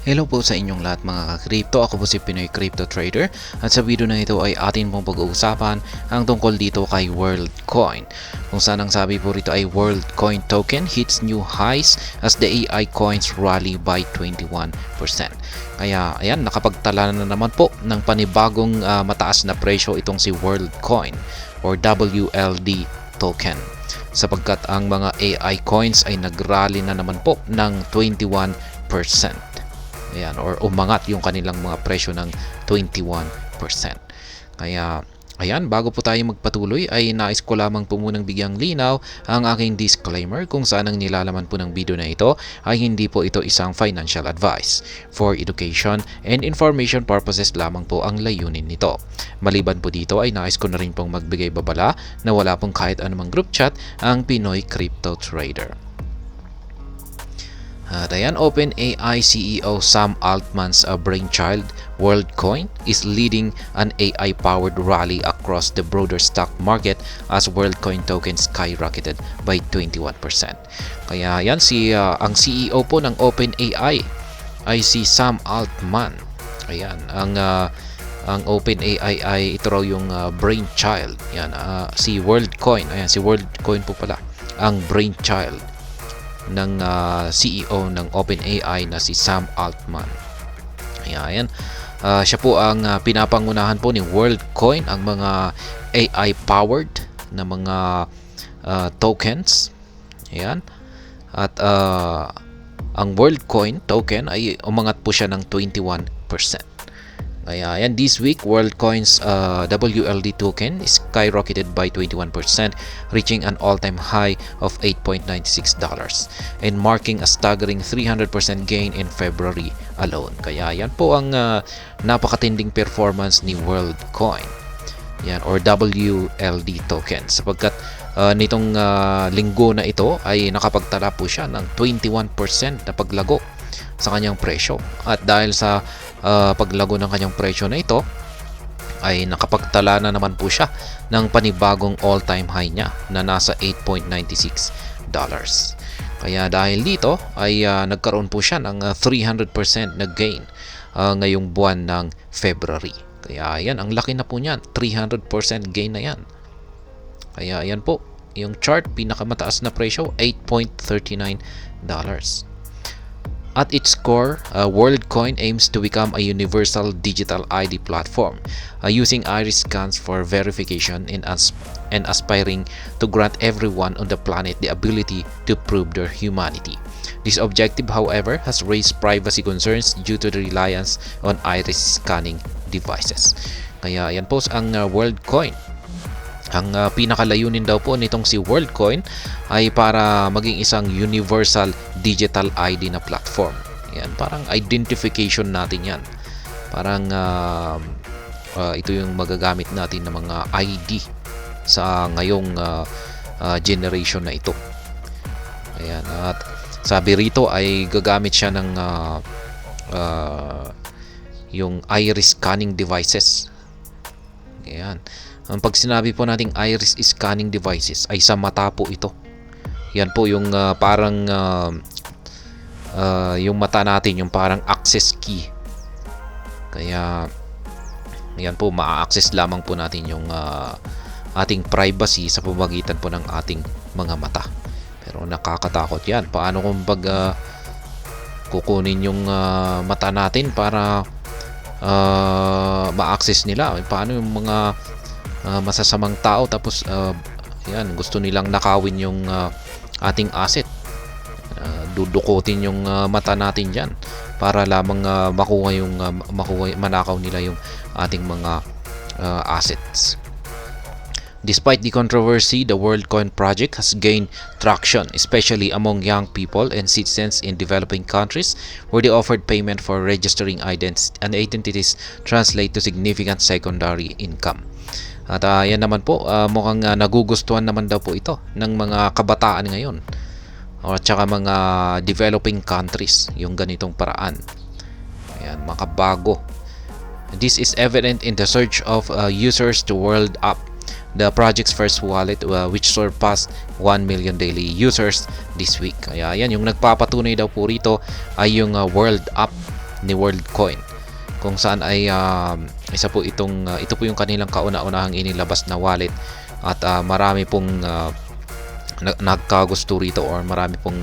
Hello po sa inyong lahat mga ka-crypto. Ako po si Pinoy Crypto Trader at sa video na ito ay atin pong pag-uusapan ang tungkol dito kay WorldCoin. Kung saan ang sabi po rito ay WorldCoin token hits new highs as the AI coins rally by 21%. Kaya ayan, nakapagtala na naman po ng panibagong mataas na presyo itong si WorldCoin or WLD token. Sapagkat ang mga AI coins ay nagrally na naman po ng 21%. Ayan, or umangat yung kanilang mga presyo ng 21%. Kaya, ayan, bago po tayo magpatuloy ay nais ko lamang po munang bigyang linaw ang aking disclaimer kung saan ang nilalaman po ng video na ito ay hindi po ito isang financial advice. For education and information purposes lamang po ang layunin nito. Maliban po dito ay nais ko na rin pong magbigay babala na wala pong kahit anumang group chat ang Pinoy Crypto Trader. At ayan, OpenAI CEO Sam Altman's brainchild, WorldCoin, is leading an AI-powered rally across the broader stock market as WorldCoin token skyrocketed by 21%. Kaya yan, ang CEO po ng OpenAI ay si Sam Altman. Ayan, ang OpenAI ay ito raw yung brainchild. Yan, si WorldCoin. Ayan, si WorldCoin po pala ang brainchild ng CEO ng OpenAI na si Sam Altman. Ayan. Siya po ang pinapangunahan po ni WorldCoin ang mga AI-powered na mga tokens. Ayan. At ang WorldCoin token ay umangat po siya ng 21%. Kaya ayan, this week WorldCoin's WLD token is skyrocketed by 21%, reaching an all-time high of $8.96 and marking a staggering 300% gain in February alone. Kaya yan po ang napakatinding performance ni WorldCoin. Yan, or WLD token, sapagkat nitong linggo na ito ay nakapagtala po siya ng 21% na paglago sa kanyang presyo. At dahil sa paglago ng kanyang presyo na ito ay nakapagtala na naman po siya ng panibagong all-time high niya na nasa $8.96. Kaya dahil dito ay nagkaroon po siya ng 300% na gain ngayong buwan ng February. Kaya yan, ang laki na po niyan, 300% gain na yan. Kaya yan po, yung chart, pinakamataas na presyo, $8.39. At its core, WorldCoin aims to become a universal digital ID platform using iris scans for verification and aspiring to grant everyone on the planet the ability to prove their humanity. This objective, however, has raised privacy concerns due to the reliance on iris scanning devices. Kaya yan po ang WorldCoin. Ang pinakalayunin daw po nitong si WorldCoin ay para maging isang universal digital ID na platform. Yan, parang identification natin yan. Parang ito yung magagamit natin ng mga ID sa ngayong generation na ito. Ayan, at sabi rito ay gagamit siya ng yung iris scanning devices. Ayan. Pag sinabi po nating iris scanning devices ay sa mata po ito. Yan po yung parang yung mata natin, yung parang access key. Kaya yan po, maa-access lamang po natin yung ating privacy sa pamamagitan po ng ating mga mata. Pero nakakatakot yan. Paano kung pag kukunin yung mata natin para ma-access nila? Paano yung mga masasamang tao tapos yan, gusto nilang nakawin yung ating asset, dudukutin yung mata natin dyan para lamang manakaw nila yung ating mga assets. Despite the controversy, the WorldCoin project has gained traction, especially among young people and citizens in developing countries where the offered payment for registering identities translate to significant secondary income. At yan naman po, mukhang nagugustuhan naman daw po ito ng mga kabataan ngayon o tsaka mga developing countries, yung ganitong paraan. Ayan, makabago. This is evident in the surge of users to WorldUp, the project's first wallet, which surpassed 1 million daily users this week. Kaya yan, yung nagpapatunay daw po rito ay yung WorldUp ni WorldCoin, kung saan ay isa po itong ito po yung kanilang kauna-unahang inilabas na wallet, at marami pong nagkagusto rito, or marami pong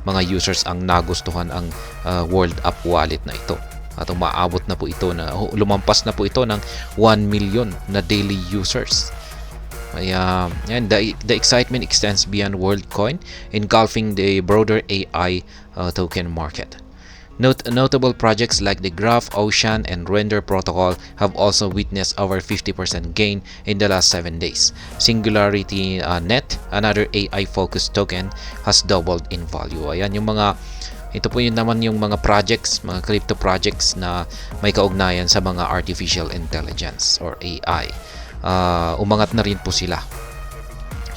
mga users ang nagustuhan ang World App Wallet na ito, at umaabot na po ito na lumampas na po ito ng 1 million na daily users. Kaya yan, the excitement extends beyond WorldCoin, engulfing the broader AI token market. Notable projects like the Graph, Ocean, and Render protocol have also witnessed over 50% gain in the last 7 days. Singularity Net, another AI-focused token, has doubled in value. Ayan, ito po yun naman yung mga projects, mga crypto projects na may kaugnayan sa mga artificial intelligence or AI. Umangat na rin po sila.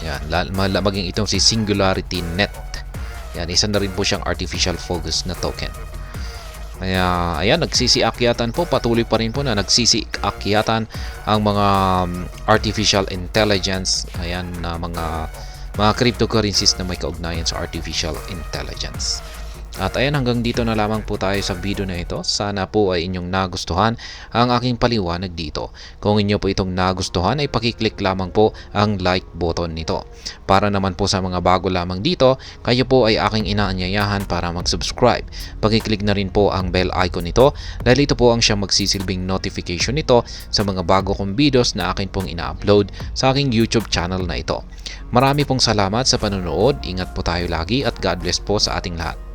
Yan, maging itong si Singularity Net. Yan, isa na rin po siyang artificial focus na token. Kaya ayan, nagsisiakyatan po, patuloy pa rin po na nagsisiakyatan ang mga artificial intelligence, ayan, na mga cryptocurrencies na may kaugnayan sa artificial intelligence. At ayan, hanggang dito na lamang po tayo sa video na ito. Sana po ay inyong nagustuhan ang aking paliwanag dito. Kung inyo po itong nagustuhan, ay pakiclick lamang po ang like button nito. Para naman po sa mga bago lamang dito, kayo po ay aking inaanyayahan para mag-subscribe. Pakiclick na rin po ang bell icon nito, dahil ito po ang siyang magsisilbing notification nito sa mga bago kong videos na akin pong ina-upload sa aking YouTube channel na ito. Marami pong salamat sa panonood. Ingat po tayo lagi, at God bless po sa ating lahat.